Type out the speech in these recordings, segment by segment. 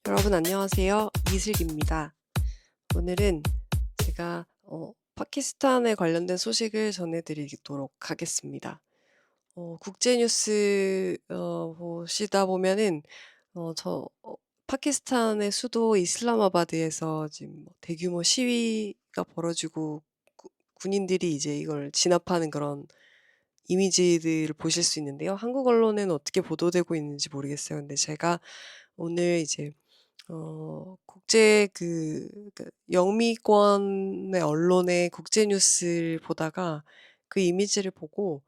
여러분 안녕하세요. 이슬기입니다. 오늘은 제가 파키스탄에 관련된 소식을 전해드리도록 하겠습니다. 국제 뉴스 보시다 보면은 파키스탄의 수도 이슬람아바드에서 지금 대규모 시위가 벌어지고 군인들이 이제 이걸 진압하는 그런 이미지들을 보실 수 있는데요. 한국 언론에는 어떻게 보도되고 있는지 모르겠어요. 근데 제가 오늘 이제 국제 영미권의 언론의 국제 뉴스를 보다가 그 이미지를 보고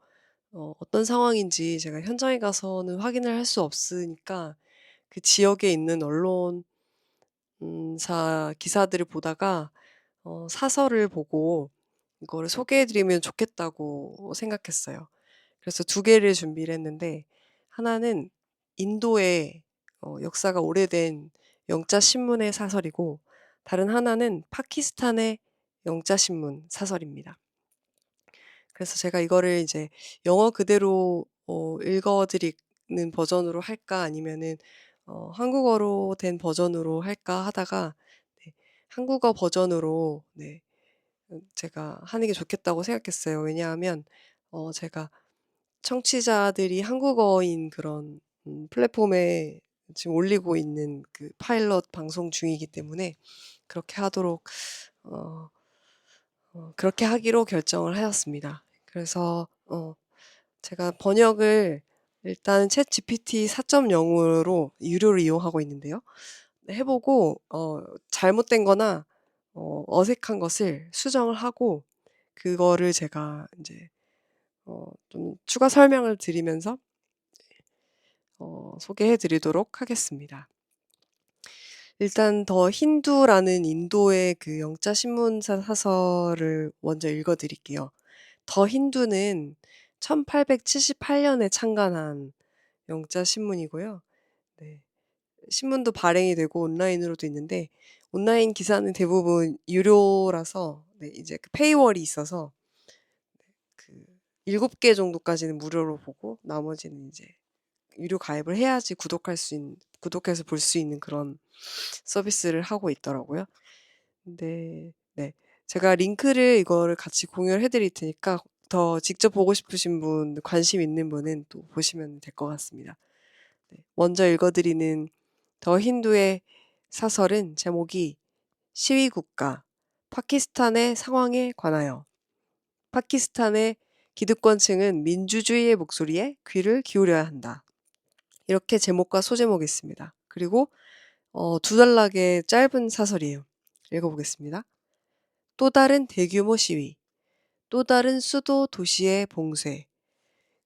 어떤 상황인지 제가 현장에 가서는 확인을 할 수 없으니까 그 지역에 있는 언론사 기사들을 보다가 사설을 보고 이거를 소개해 드리면 좋겠다고 생각했어요. 그래서 두 개를 준비를 했는데, 하나는 인도의 역사가 오래된 영자 신문의 사설이고, 다른 하나는 파키스탄의 영자 신문 사설입니다. 그래서 제가 이거를 이제 영어 그대로 읽어 드리는 버전으로 할까, 아니면은 한국어로 된 버전으로 할까 하다가, 네, 한국어 버전으로, 네, 제가 하는 게 좋겠다고 생각했어요. 왜냐하면 제가 청취자들이 한국어인 그런 플랫폼에 지금 올리고 있는 그 파일럿 방송 중이기 때문에 그렇게 하도록 어 그렇게 하기로 결정을 하였습니다. 그래서 제가 번역을 일단 챗GPT 4.0 으로 유료를 이용하고 있는데요. 해 보고 잘못된 거나 어색한 것을 수정을 하고, 그거를 제가 인제 좀 추가 설명을 드리면서 소개해 드리도록 하겠습니다. 일단 더 힌두라는 인도의 그 영자 신문사 사설을 먼저 읽어 드릴게요. 더 힌두는 1878 년에 창간한 영자 신문이고요. 네. 신문도 발행이 되고 온라인으로도 있는데, 온라인 기사는 대부분 유료라서, 네, 이제 그 페이월이 있어서 그 7개 정도까지는 무료로 보고 나머지는 이제 유료 가입을 해야지 구독해서 볼 수 있는 그런 서비스를 하고 있더라고요. 근데 네. 제가 링크를 이거를 같이 공유를 해 드릴 테니까 더 직접 보고 싶으신 분, 관심 있는 분은 또 보시면 될 것 같습니다. 네. 먼저 읽어 드리는 더 힌두의 사설은 제목이 시위 국가 파키스탄의 상황에 관하여. 파키스탄의 기득권층은 민주주의의 목소리에 귀를 기울여야 한다. 이렇게 제목과 소제목이 있습니다. 그리고 두 단락의 짧은 사설이에요. 읽어보겠습니다. 또 다른 대규모 시위, 또 다른 수도 도시의 봉쇄,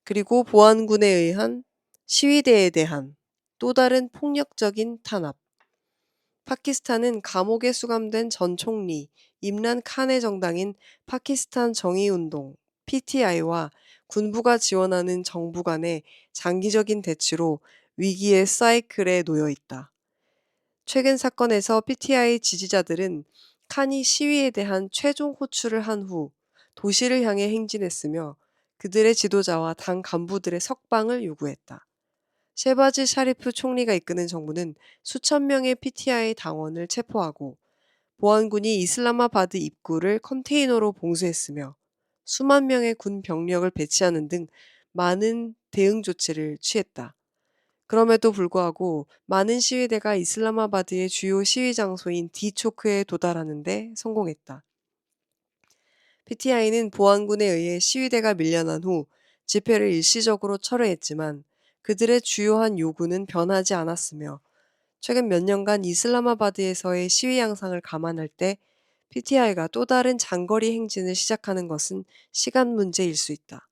그리고 보안군에 의한 시위대에 대한 또 다른 폭력적인 탄압. 파키스탄은 감옥에 수감된 전 총리 임란 칸의 정당인 파키스탄 정의운동 PTI와 군부가 지원하는 정부 간의 장기적인 대치로 위기의 사이클에 놓여 있다. 최근 사건에서 PTI 지지자들은 칸이 시위에 대한 최종 호출을 한 후 도시를 향해 행진했으며, 그들의 지도자와 당 간부들의 석방을 요구했다. 셰바즈 샤리프 총리가 이끄는 정부는 수천 명의 PTI 당원을 체포하고, 보안군이 이슬라마바드 입구를 컨테이너로 봉쇄했으며 수만 명의 군 병력을 배치하는 등 많은 대응 조치를 취했다. 그럼에도 불구하고 많은 시위대가 이슬라마바드의 주요 시위 장소인 디초크에 도달하는 데 성공했다. PTI는 보안군에 의해 시위대가 밀려난 후 집회를 일시적으로 철회했지만 그들의 주요한 요구는 변하지 않았으며, 최근 몇 년간 이슬라마바드에서의 시위 양상을 감안할 때 PTI가 또 다른 장거리 행진을 시작하는 것은 시간 문제일 수 있다.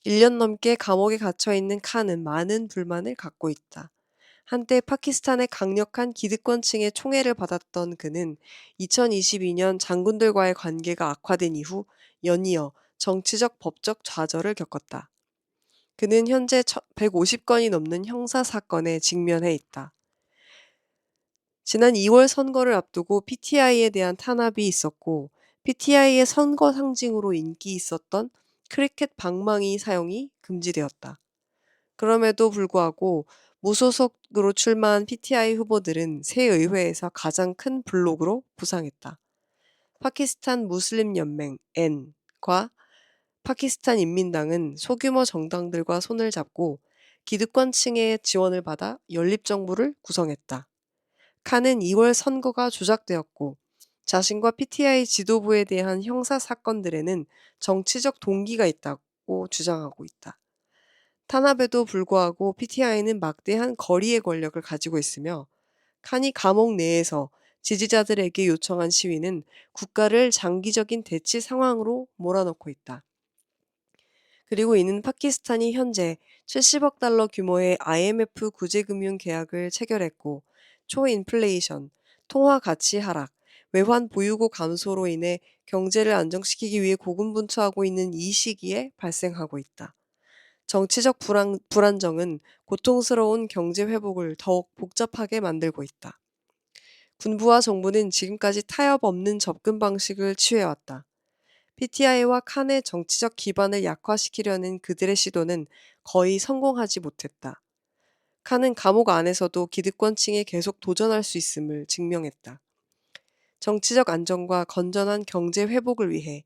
1년 넘게 감옥에 갇혀 있는 칸은 많은 불만을 갖고 있다. 한때 파키스탄의 강력한 기득권층의 총애를 받았던 그는 2022년 장군들과의 관계가 악화된 이후 연이어 정치적 법적 좌절을 겪었다. 그는 현재 150건이 넘는 형사 사건에 직면해 있다. 지난 2월 선거를 앞두고 PTI에 대한 탄압이 있었고, PTI의 선거 상징으로 인기 있었던 크리켓 방망이 사용이 금지되었다. 그럼에도 불구하고 무소속으로 출마한 PTI 후보들은 새 의회에서 가장 큰 블록으로 부상했다. 파키스탄 무슬림 연맹 N과 파키스탄 인민당은 소규모 정당들과 손을 잡고 기득권층의 지원을 받아 연립정부를 구성했다. 칸은 2월 선거가 조작되었고 자신과 PTI 지도부에 대한 형사 사건들에는 정치적 동기가 있다고 주장하고 있다. 탄압에도 불구하고 PTI는 막대한 거리의 권력을 가지고 있으며 칸이 감옥 내에서 지지자들에게 요청한 시위는 국가를 장기적인 대치 상황으로 몰아넣고 있다. 그리고 이는 파키스탄이 현재 70억 달러 규모의 IMF 구제금융 계약을 체결했고 초인플레이션, 통화 가치 하락, 외환 보유고 감소로 인해 경제를 안정시키기 위해 고군분투하고 있는 이 시기에 발생하고 있다. 정치적 불안정은 고통스러운 경제 회복을 더욱 복잡하게 만들고 있다. 군부와 정부는 지금까지 타협 없는 접근 방식을 취해왔다. PTI와 칸의 정치적 기반을 약화시키려는 그들의 시도는 거의 성공하지 못했다. 칸은 감옥 안에서도 기득권층에 계속 도전할 수 있음을 증명했다. 정치적 안정과 건전한 경제 회복을 위해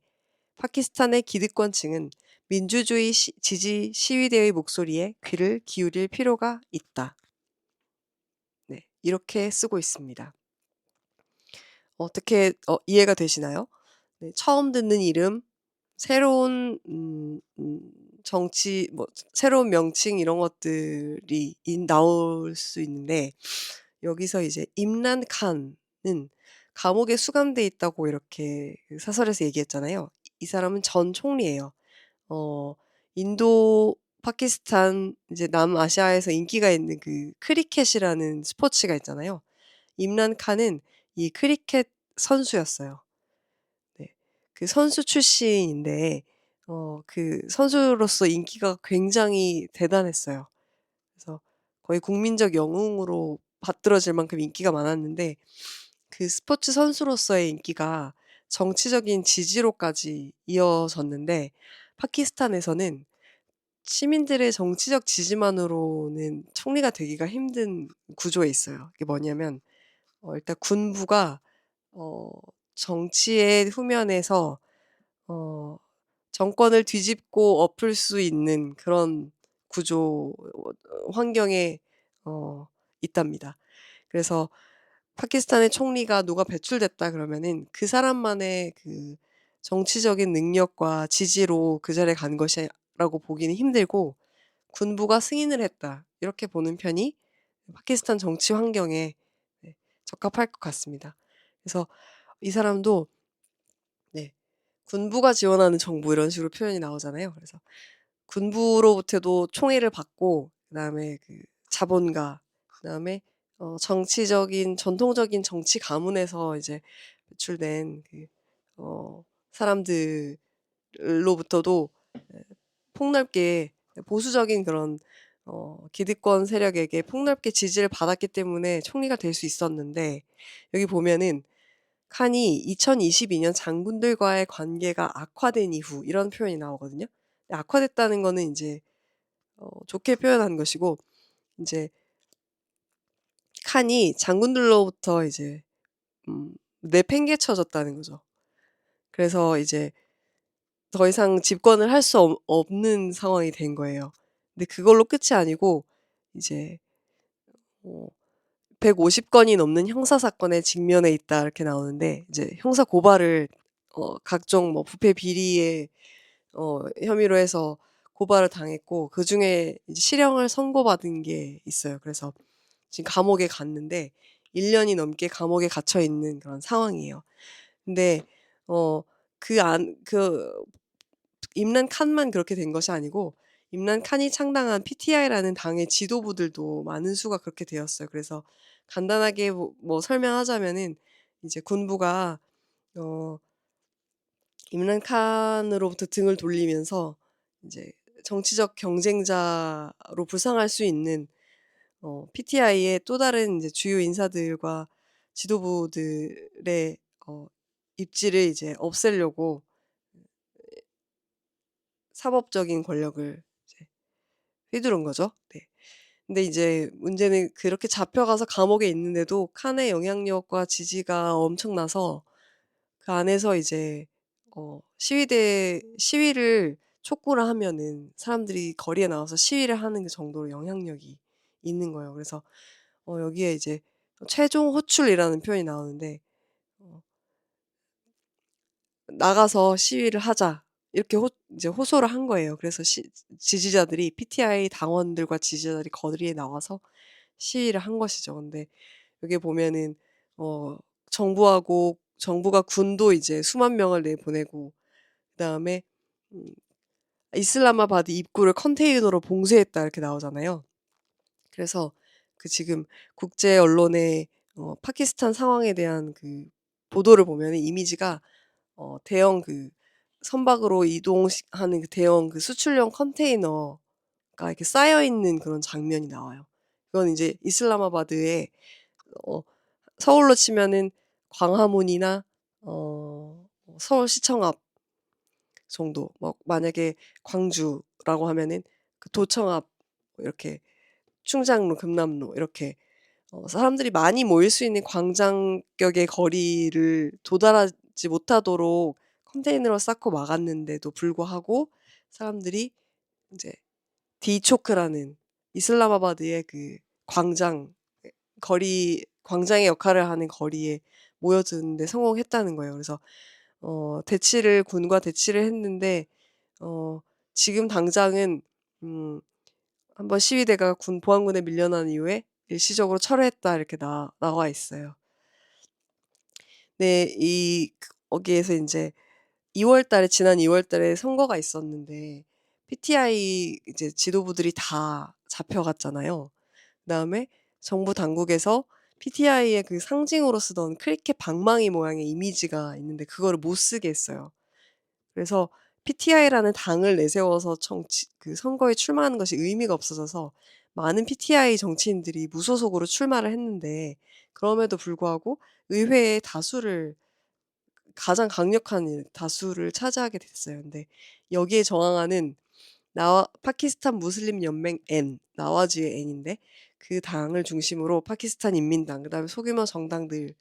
파키스탄의 기득권층은 민주주의 지지 시위대의 목소리에 귀를 기울일 필요가 있다. 네, 이렇게 쓰고 있습니다. 어떻게 이해가 되시나요? 네, 처음 듣는 이름, 새로운 정치 새로운 명칭 이런 것들이 나올 수 있는데 여기서 이제 임란 칸은 감옥에 수감돼 있다고 이렇게 그 사설에서 얘기했잖아요. 이 사람은 전 총리예요. 어 인도, 파키스탄 이제 남아시아에서 인기가 있는 그 크리켓이라는 스포츠가 있잖아요. 임란 칸은 이 크리켓 선수였어요. 네. 그 선수 출신인데 그 선수로서 인기가 굉장히 대단했어요. 그래서 거의 국민적 영웅으로 받들어질 만큼 인기가 많았는데 그 스포츠 선수로서의 인기가 정치적인 지지로까지 이어졌는데 파키스탄에서는 시민들의 정치적 지지만으로는 총리가 되기가 힘든 구조에 있어요. 이게 뭐냐면 일단 군부가 어 정치의 후면에서 어 정권을 뒤집고 엎을 수 있는 그런 구조 환경에 있답니다. 그래서 파키스탄의 총리가 누가 배출됐다 그러면은 그 사람만의 그 정치적인 능력과 지지로 그 자리에 간 것이라고 보기는 힘들고 '군부가 승인을 했다.' 이렇게 보는 편이 파키스탄 정치 환경에 네 적합할 것 같습니다. 그래서 이 사람도 네 군부가 지원하는 정부 이런 식으로 표현이 나오잖아요. 그래서 군부로부터도 총애를 받고 그다음에 그 자본가 그다음에 정치적인 전통적인 정치 가문에서 이제 배출된 그 사람들로부터도 예 폭넓게 보수적인 그런 기득권 세력에게 폭넓게 지지를 받았기 때문에 총리가 될 수 있었는데 여기 보면은 칸이 2022년 장군들과의 관계가 악화된 이후 이런 표현이 나오거든요. 악화됐다는 거는 인제 좋게 표현한 것이고 인제 칸이 장군들로부터 이제 내팽개쳐졌다는 거죠. 그래서 이제 더 이상 집권을 할 수 없는 상황이 된 거예요. 근데 그걸로 끝이 아니고 이제 어 150 건이 넘는 형사 사건에 직면해 있다 이렇게 나오는데 이제 형사 고발을 각종 뭐 부패 비리의 혐의로 해서 고발을 당했고 그중에 이제 실형을 선고받은 게 있어요. 그래서 지금 감옥에 갔는데 1 년이 넘게 감옥에 갇혀 있는 그런 상황이에요. 근데 어 그 임란 칸만 그렇게 된 것이 아니고 임란 칸이 창당한 PTI라는 당의 지도부들도 많은 수가 그렇게 되었어요. 그래서 간단하게 설명하자면은 이제 군부가 어 임란 칸으로부터 등을 돌리면서 인제 정치적 경쟁자로 부상할 수 있는 PTI의 또 다른 인제 주요 인사들과 지도부들의 어 입지를 이제 없애려고 사법적인 권력을 이제 휘두른 거죠. 네. 근데 이제 문제는 그렇게 잡혀가서 감옥에 있는데도 칸의 영향력과 지지가 엄청나서 그 안에서 이제 시위를 촉구를 하면은 사람들이 거리에 나와서 시위를 하는 그 정도로 영향력이 있는 거예요. 그래서 여기에 이제 최종 호출이라는 표현이 나오는데 어 "나가서 시위를 하자." 이렇게 이제 호소를 한 거예요. 그래서 지지자들이 PTI 당원들과 지지자들이 거리에 나와서 시위를 한 것이죠. 근데 여기 보면은 어 정부가 군도 이제 수만 명을 내보내고 그다음에 음 "이슬라마바드 입구를 컨테이너로 봉쇄했다." 이렇게 나오잖아요. 그래서 그 지금 국제 언론의 파키스탄 상황에 대한 그 보도를 보면은 이미지가 대형 그 선박으로 하는 그 대형 그 수출용 컨테이너가 이렇게 쌓여 있는 그런 장면이 나와요. 그건 이제 이슬라마바드의 어 서울로 치면은 광화문이나 서울시청 앞 정도, 뭐 만약에 광주라고 하면은 그 도청 앞 이렇게 충장로, 금남로 이렇게 사람들이 많이 모일 수 있는 광장격의 거리를 도달하지 못하도록 컨테이너로 쌓고 막았는데도 불구하고 사람들이 인제 디초크라는 이슬라마바드의 그 광장 광장의 역할을 하는 거리에 모여드는 데 성공했다는 거예요. 그래서 군과 대치를 했는데 어 지금 당장은 음 한번 시위대가 보안군에 밀려난 이후에 일시적으로 철회했다 이렇게 나와 있어요. 네. 거기에서 인제 지난 2월 달에 선거가 있었는데 PTI 이제 지도부들이 다 잡혀갔잖아요. 그다음에 정부 당국에서 PTI의 그 상징으로 쓰던 크리켓 방망이 모양의 이미지가 있는데 그거를 못 쓰게 했어요. 그래서 PTI라는 당을 내세워서 선거에 출마하는 것이 의미가 없어져서 많은 PTI 정치인들이 무소속으로 출마를 했는데 그럼에도 불구하고 의회의 가장 강력한 다수를 차지하게 됐어요. 근데 여기에 저항하는 파키스탄 무슬림 연맹 나와즈의 N인데 그 당을 중심으로 파키스탄 인민당 그다음에 소규모 정당들이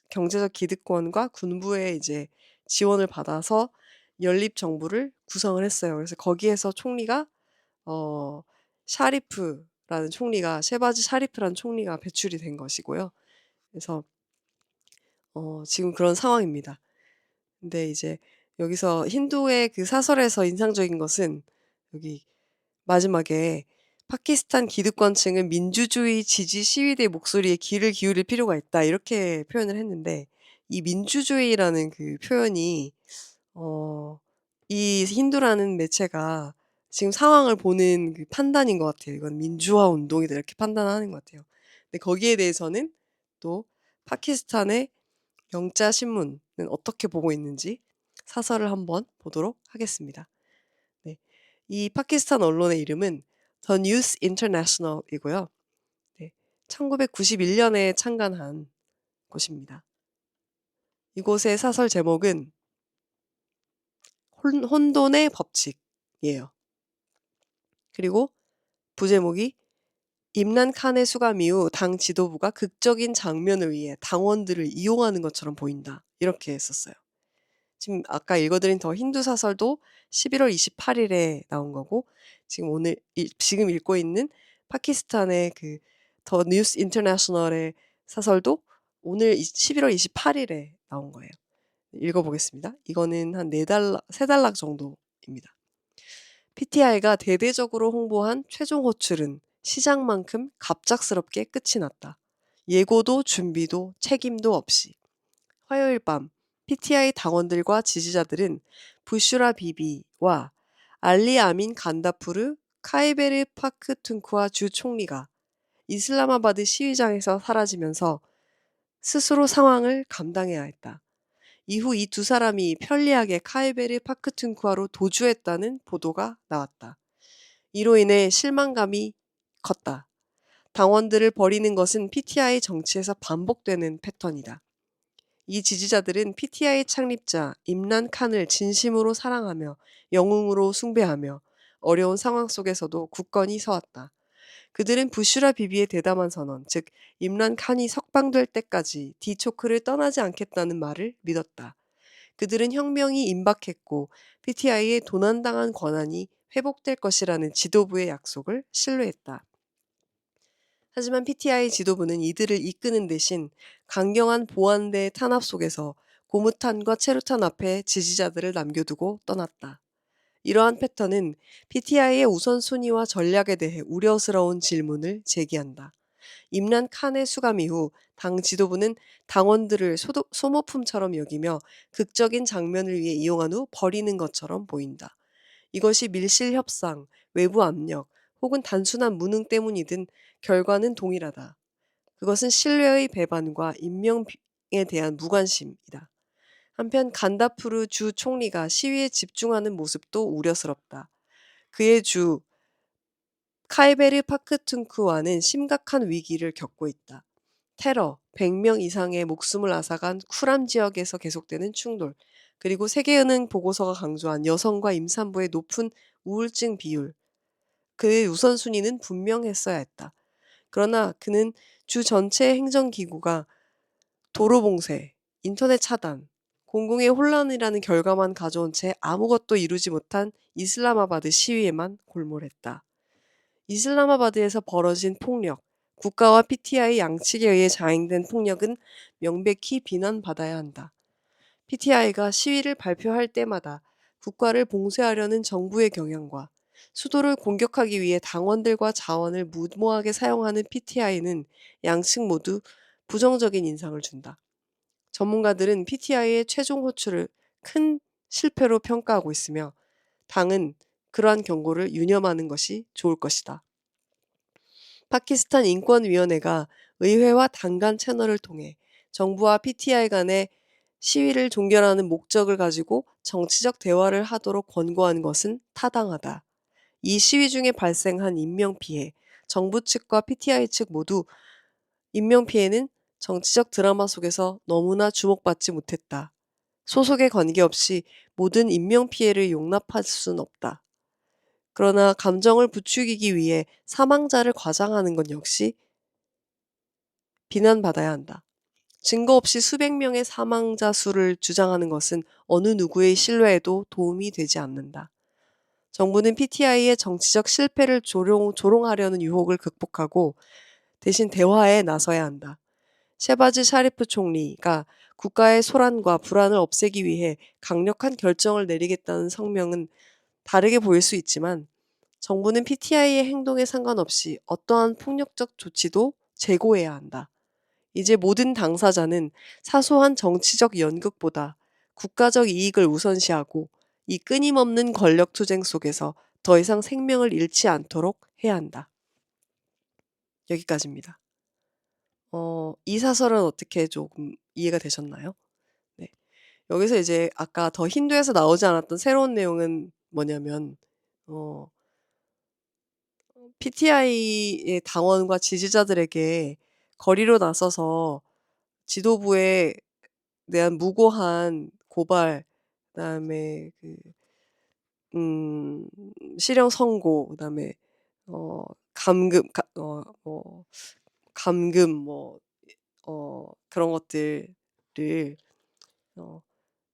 경제적 기득권과 군부의 이제 지원을 받아서 연립 정부를 구성을 했어요. 그래서 거기에서 총리가 어 셰바즈 샤리프라는 총리가 배출이 된 것이고요. 그래서 지금 그런 상황입니다. 근데 이제 여기서 힌두의 그 사설에서 인상적인 것은 여기 마지막에 "파키스탄 기득권층은 민주주의 지지 시위대의 목소리에 귀를 기울일 필요가 있다." 이렇게 표현을 했는데 이 민주주의라는 그 표현이 어 이 힌두라는 매체가 지금 상황을 보는 그 판단인 것 같아요. '이건 민주화 운동이다.' 이렇게 판단하는 것 같아요. 근데 거기에 대해서는 또 파키스탄의 영자 신문은 어떻게 보고 있는지 사설을 한번 보도록 하겠습니다. 네. 이 파키스탄 언론의 이름은 The News International 이고요. 네. 1991 년에 창간한 곳입니다. 이곳의 사설 제목은 혼돈의 법칙이에요. 그리고 부제목이 임란 칸의 수감 이후 당 지도부가 극적인 장면을 위해 당원들을 이용하는 것처럼 보인다. 이렇게 했었어요. 지금 아까 읽어 드린 더 힌두 사설도 11월 28 일에 나온 거고 지금 읽고 있는 파키스탄의 그 더 뉴스 인터내셔널의 사설도 오늘 11월 28 일에 나온 거예요. 읽어 보겠습니다. 이거는 한 3 단락 정도입니다. PTI가 대대적으로 홍보한 최종 호출은 시작만큼 갑작스럽게 끝이 났다. 예고도 준비도 책임도 없이. 화요일 밤 PTI 당원들과 지지자들은 부슈라 비비와 알리 아민 간다푸르 카이베르 파크툰크와 주 총리가 이슬라마바드 시위장에서 사라지면서 스스로 상황을 감당해야 했다. 이후 이 두 사람이 편리하게 카이베르 파크툰크와로 도주했다는 보도가 나왔다. 이로 인해 실망감이 컸다. 당원들을 버리는 것은 PTI 정치에서 반복되는 패턴이다. 이 지지자들은 PTI 창립자 임란 칸을 진심으로 사랑하며 영웅으로 숭배하며 어려운 상황 속에서도 굳건히 서왔다. 그들은 부슈라 비비의 대담한 선언, 즉 임란 칸이 석방될 때까지 디초크를 떠나지 않겠다는 말을 믿었다. 그들은 혁명이 임박했고 PTI의 도난당한 권한이 회복될 것이라는 지도부의 약속을 신뢰했다. 하지만 PTI 지도부는 이들을 이끄는 대신 강경한 보안대 탄압 속에서 고무탄과 체루탄 앞에 지지자들을 남겨두고 떠났다. 이러한 패턴은 PTI의 우선순위와 전략에 대해 우려스러운 질문을 제기한다. 임란 칸의 수감 이후 당 지도부는 당원들을 소모품처럼 여기며 극적인 장면을 위해 이용한 후 버리는 것처럼 보인다. 이것이 밀실 협상, 외부 압력, 혹은 단순한 무능 때문이든 결과는 동일하다. 그것은 신뢰의 배반과 임명에 대한 무관심이다. 한편 간다푸르 주 총리가 시위에 집중하는 모습도 우려스럽다. 그의 주 카이베르 파크툰크와는 심각한 위기를 겪고 있다. 테러, 100명 이상의 목숨을 앗아간 쿠람 지역에서 계속되는 충돌, 그리고 세계은행 보고서가 강조한 여성과 임산부의 높은 우울증 비율. 그의 우선순위는 분명했어야 했다. 그러나 그는 주 전체의 행정기구가 도로 봉쇄, 인터넷 차단, 공공의 혼란이라는 결과만 가져온 채 아무것도 이루지 못한 이슬라마바드 시위에만 골몰했다. 이슬라마바드에서 벌어진 폭력, 국가와 PTI 양측에 의해 자행된 폭력은 명백히 비난받아야 한다. PTI가 시위를 발표할 때마다 국가를 봉쇄하려는 정부의 경향과 수도를 공격하기 위해 당원들과 자원을 무모하게 사용하는 PTI는 양측 모두 부정적인 인상을 준다. 전문가들은 PTI의 최종 호출을 큰 실패로 평가하고 있으며 당은 그러한 경고를 유념하는 것이 좋을 것이다. 파키스탄 인권위원회가 의회와 당간 채널을 통해 정부와 PTI 간의 시위를 종결하는 목적을 가지고 정치적 대화를 하도록 권고한 것은 타당하다. 이 시위 중에 발생한 인명피해, 정부 측과 PTI 측 모두 인명피해는 정치적 드라마 속에서 너무나 주목받지 못했다. 소속에 관계없이 모든 인명피해를 용납할 수는 없다. 그러나 감정을 부추기기 위해 사망자를 과장하는 것 역시 비난받아야 한다. 증거 없이 수백 명의 사망자 수를 주장하는 것은 어느 누구의 신뢰에도 도움이 되지 않는다. 정부는 PTI의 정치적 실패를 조롱하려는 유혹을 극복하고 대신 대화에 나서야 한다. 셰바즈 샤리프 총리가 국가의 소란과 불안을 없애기 위해 강력한 결정을 내리겠다는 성명은 다르게 보일 수 있지만 정부는 PTI의 행동에 상관없이 어떠한 폭력적 조치도 재고해야 한다. 이제 모든 당사자는 사소한 정치적 연극보다 국가적 이익을 우선시하고 이 끊임없는 권력 투쟁 속에서 더 이상 생명을 잃지 않도록 해야 한다. 여기까지입니다. 이 사설은 어떻게 조금 이해가 되셨나요? 네. 여기서 이제 아까 더 힌두에서 나오지 않았던 새로운 내용은 뭐냐면 PTI의 당원과 지지자들에게 거리로 나서서 지도부에 대한 무고한 고발, 그다음에 실형 선고, 그다음에 감금, 감금 그런 것들을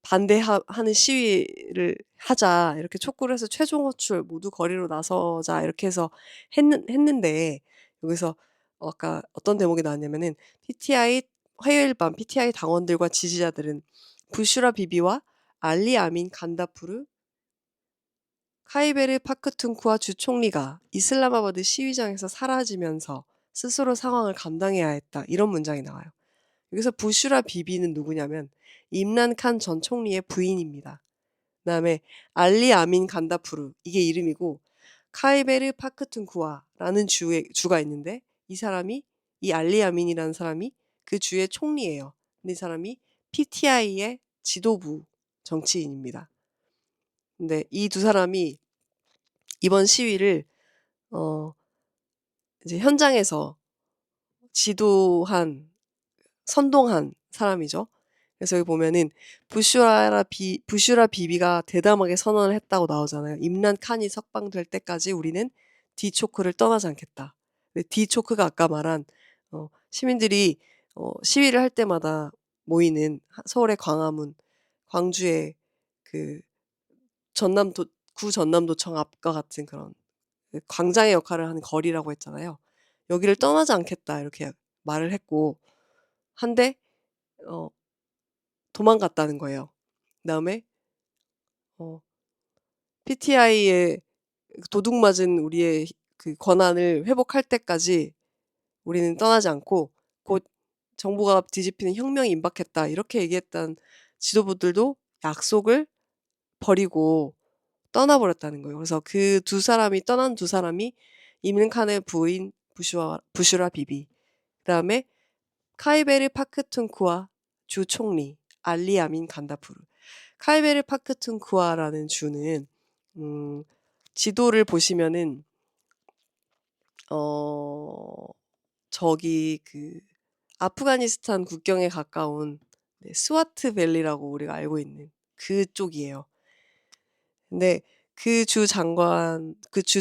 반대하는 시위를 하자 이렇게 촉구를 해서 최종 호출 모두 거리로 나서자 이렇게 해서 했는데 여기서 아까 어떤 대목이 나왔냐면은 PTI 화요일 밤 PTI 당원들과 지지자들은 부슈라 비비와 알리 아민 간다푸르 카이베르 파크툰크와 주 총리가 이슬라마바드 시위장에서 사라지면서 스스로 상황을 감당해야 했다. 이런 문장이 나와요. 여기서 부슈라 비비는 누구냐면 임란 칸 전 총리의 부인입니다. 그다음에 알리 아민 간다푸르 이게 이름이고 카이베르 파크툰크와라는 주가 있는데 이 알리 아민이라는 사람이 그 주의 총리예요. 근데 이 사람이 PTI의 지도부 정치인입니다. 근데 이 두 사람이 이번 시위를 이제 현장에서 선동한 사람이죠. 그래서 여기 보면은 부슈라 비비가 대담하게 선언을 했다고 나오잖아요. 임란 칸이 석방될 때까지 우리는 디초크를 떠나지 않겠다. 근데 디초크가 아까 말한 시민들이 시위를 할 때마다 모이는 서울의 광화문, 광주의 그 구 전남도청 앞과 같은 그런 그 광장의 역할을 하는 거리라고 했잖아요. 여기를 떠나지 않겠다 이렇게 말을 했고 한데 어 도망갔다는 거예요. 그다음에 어 PTI에 도둑 맞은 우리의 그 권한을 회복할 때까지 우리는 떠나지 않고 곧 정부가 뒤집히는 혁명이 임박했다. 이렇게 얘기했던 지도부들도 약속을 버리고 떠나버렸다는 거예요. 그래서 떠난 두 사람이 이민 칸의 부인 부슈라 비비, 그다음에 카이베르 파크툰쿠와 주 총리 알리 아민 간다푸르. 카이베르 파크툰쿠아라는 주는 지도를 보시면은 저기 그 아프가니스탄 국경에 가까운 스와트 밸리라고 우리가 알고 있는 그쪽이에요. 근데 그 주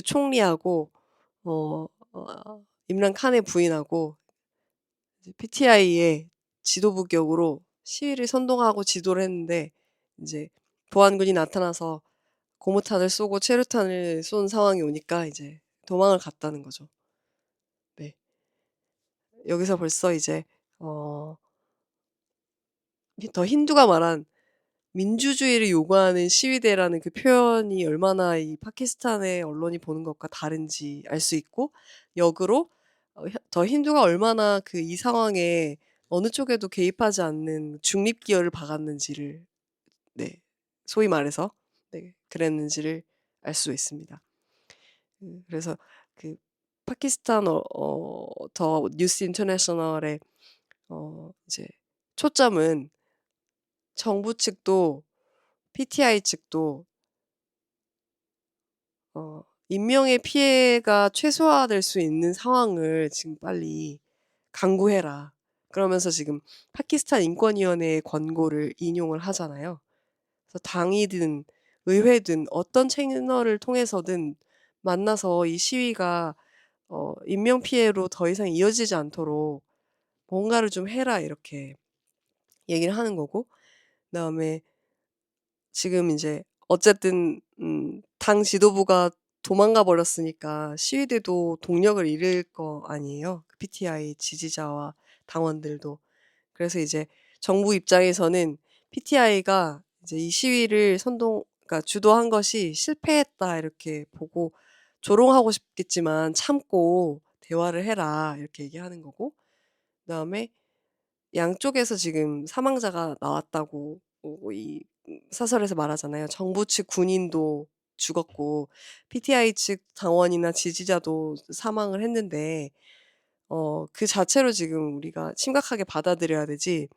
총리하고 임란 칸의 부인하고 PTI의 지도부 격으로 시위를 선동하고 지도를 했는데 이제 보안군이 나타나서 고무탄을 쏘고 체류탄을 쏜 상황이 오니까 이제 도망을 갔다는 거죠. 네. 여기서 벌써 이제 어 더 힌두가 말한 민주주의를 요구하는 시위대라는 그 표현이 얼마나 이 파키스탄의 언론이 보는 것과 다른지 알 수 있고, 역으로 더 힌두가 얼마나 그 이 상황에 어느 쪽에도 개입하지 않는 중립 기여를 박았는지를, 네, 소위 말해서 그랬는지를 알 수 있습니다. 그래서 그 파키스탄 더 뉴스 인터내셔널의 이제 초점은 정부 측도 PTI 측도 인명의 피해가 최소화될 수 있는 상황을 지금 빨리 강구해라. 그러면서 지금 파키스탄 인권위원회의 권고를 인용을 하잖아요. 그래서 당이든 의회든 어떤 채널을 통해서든 만나서 이 시위가 인명 피해로 더 이상 이어지지 않도록 뭔가를 좀 해라 이렇게 얘기를 하는 거고, 그다음에 지금 이제 어쨌든 당 지도부가 도망가 버렸으니까 시위대도 동력을 잃을 거 아니에요. 그 PTI 지지자와 당원들도. 그래서 이제 정부 입장에서는 PTI가 이제 이 시위를 그러니까 주도한 것이 실패했다 이렇게 보고 조롱하고 싶겠지만 참고 대화를 해라 이렇게 얘기하는 거고, 그다음에 양쪽에서 지금 사망자가 나왔다고 이 사설에서 말하잖아요. 정부 측 군인도 죽었고 PTI 측 당원이나 지지자도 사망을 했는데 그 자체로 지금 우리가 심각하게 받아들여야 되지,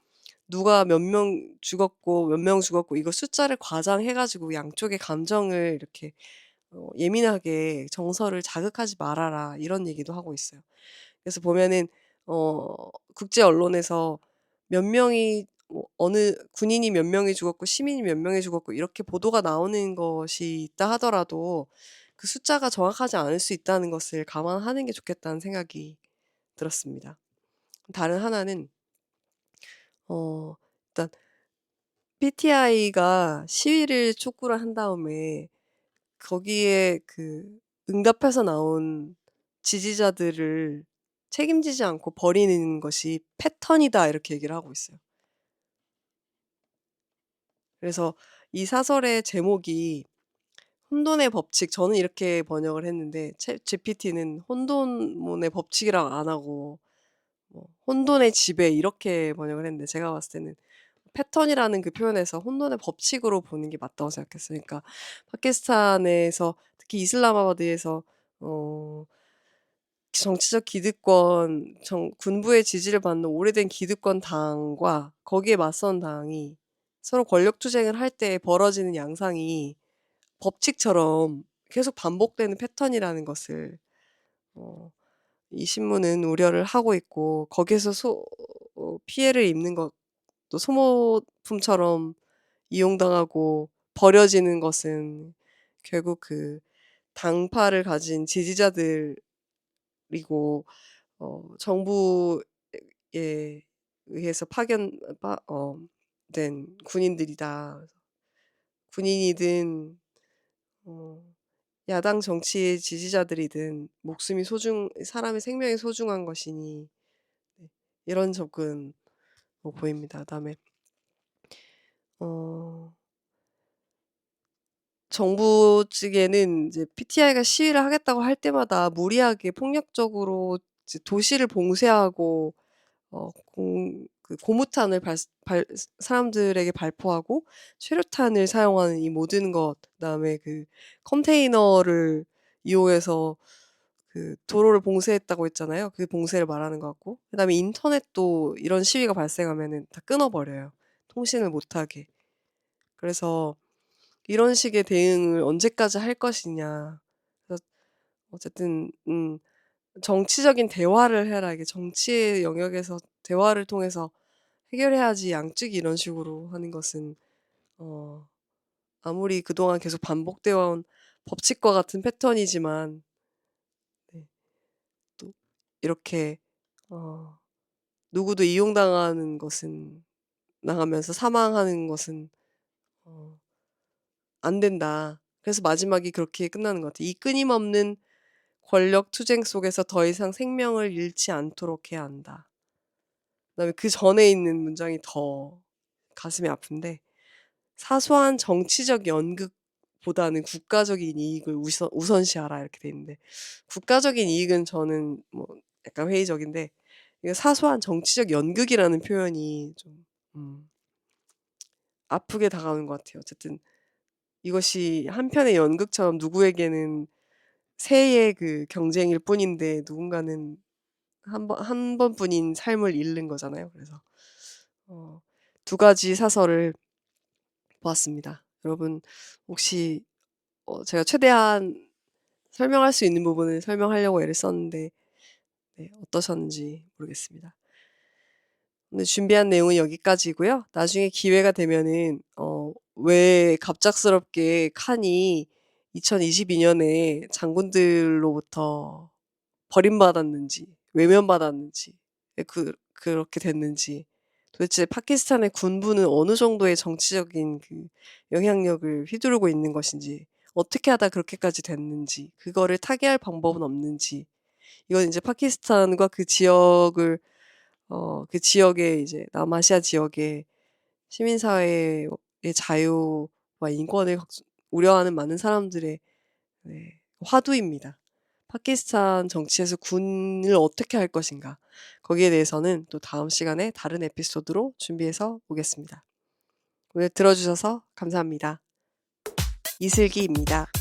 누가 몇 명 죽었고 몇 명 죽었고 이거 숫자를 과장해 가지고 양쪽의 감정을 이렇게 예민하게 정서를 자극하지 말아라 이런 얘기도 하고 있어요. 그래서 보면은 국제 언론에서 몇 명이 어느 군인이 몇 명이 죽었고 시민이 몇 명이 죽었고 이렇게 보도가 나오는 것이 있다 하더라도 그 숫자가 정확하지 않을 수 있다는 것을 감안하는 게 좋겠다는 생각이 들었습니다. 다른 하나는 일단 PTI가 시위를 촉구를 한 다음에 거기에 응답해서 나온 지지자들을 책임지지 않고 버리는 것이 패턴이다 이렇게 얘기를 하고 있어요. 그래서 이 사설의 제목이 혼돈의 법칙, 저는 이렇게 번역을 했는데 GPT는 혼돈의 법칙이라고 안 하고 혼돈의 지배 이렇게 번역을 했는데, 제가 봤을 때는 패턴이라는 그 표현에서 혼돈의 법칙으로 보는 게 맞다고 생각했어요. 그러니까 파키스탄에서 특히 이슬라마바드에서 정치적 기득권, 군부의 지지를 받는 오래된 기득권 당과 거기에 맞선 당이 서로 권력 투쟁을 할 때 벌어지는 양상이 법칙처럼 계속 반복되는 패턴이라는 것을 이 신문은 우려를 하고 있고, 거기에서 피해를 입는 또 소모품처럼 이용당하고 버려지는 것은 결국 그 당파를 가진 지지자들이고 정부에 의해서 된 군인들이다. 군인이든 야당 정치의 지지자들이든 사람의 생명이 소중한 것이니 이런 접근 보입니다. 그다음에 정부 측에는 이제 PTI가 시위를 하겠다고 할 때마다 무리하게 폭력적으로 이제 도시를 봉쇄하고 그 고무탄을 사람들에게 발포하고 최루탄을 사용하는 이 모든 것, 그다음에 그 컨테이너를 이용해서 그 도로를 봉쇄했다고 했잖아요. 그 봉쇄를 말하는 것 같고, 그다음에 인터넷도 이런 시위가 발생하면은 다 끊어버려요. 통신을 못하게. 그래서 이런 식의 대응을 언제까지 할 것이냐. 그래서 어쨌든 정치적인 대화를 해라. 이게 정치의 영역에서 대화를 통해서 해결해야지 양측이 이런 식으로 하는 것은 아무리 그동안 계속 반복되어 온 법칙과 같은 패턴이지만 네, 또 이렇게 누구도 이용당하는 것은 당하면서 사망하는 것은 안 된다. 그래서 마지막이 그렇게 끝나는 것 같아요. 이 끊임없는 권력 투쟁 속에서 더 이상 생명을 잃지 않도록 해야 한다. 그다음에 그 전에 있는 문장이 더 가슴이 아픈데 사소한 정치적 연극보다는 국가적인 이익을 우선시하라 이렇게 돼 있는데 국가적인 이익은 저는 뭐 약간 회의적인데 이게 사소한 정치적 연극이라는 표현이 좀 아프게 다가오는 것 같아요. 어쨌든 이것이 한편의 연극처럼 누구에게는 새해의 그 경쟁일 뿐인데 누군가는 한 번뿐인 삶을 잃는 거잖아요. 그래서 두 가지 사설을 보았습니다. 여러분 혹시 제가 최대한 설명할 수 있는 부분을 설명하려고 애를 썼는데 네, 어떠셨는지 모르겠습니다. 오늘 준비한 내용은 여기까지고요. 나중에 기회가 되면은 왜 갑작스럽게 칸이 2022년에 장군들로부터 버림받았는지, 외면받았는지, 왜 그렇게 됐는지, 도대체 파키스탄의 군부는 어느 정도의 정치적인 그 영향력을 휘두르고 있는 것인지, 어떻게 하다 그렇게까지 됐는지, 그거를 타개할 방법은 없는지, 이건 이제 파키스탄과 그 지역의 이제 남아시아 지역의 시민사회의 자유와 인권을 우려하는 많은 사람들의 네, 화두입니다. 파키스탄 정치에서 군을 어떻게 할 것인가. 거기에 대해서는 또 다음 시간에 다른 에피소드로 준비해서 오겠습니다. 오늘 들어주셔서 감사합니다. 이슬기입니다.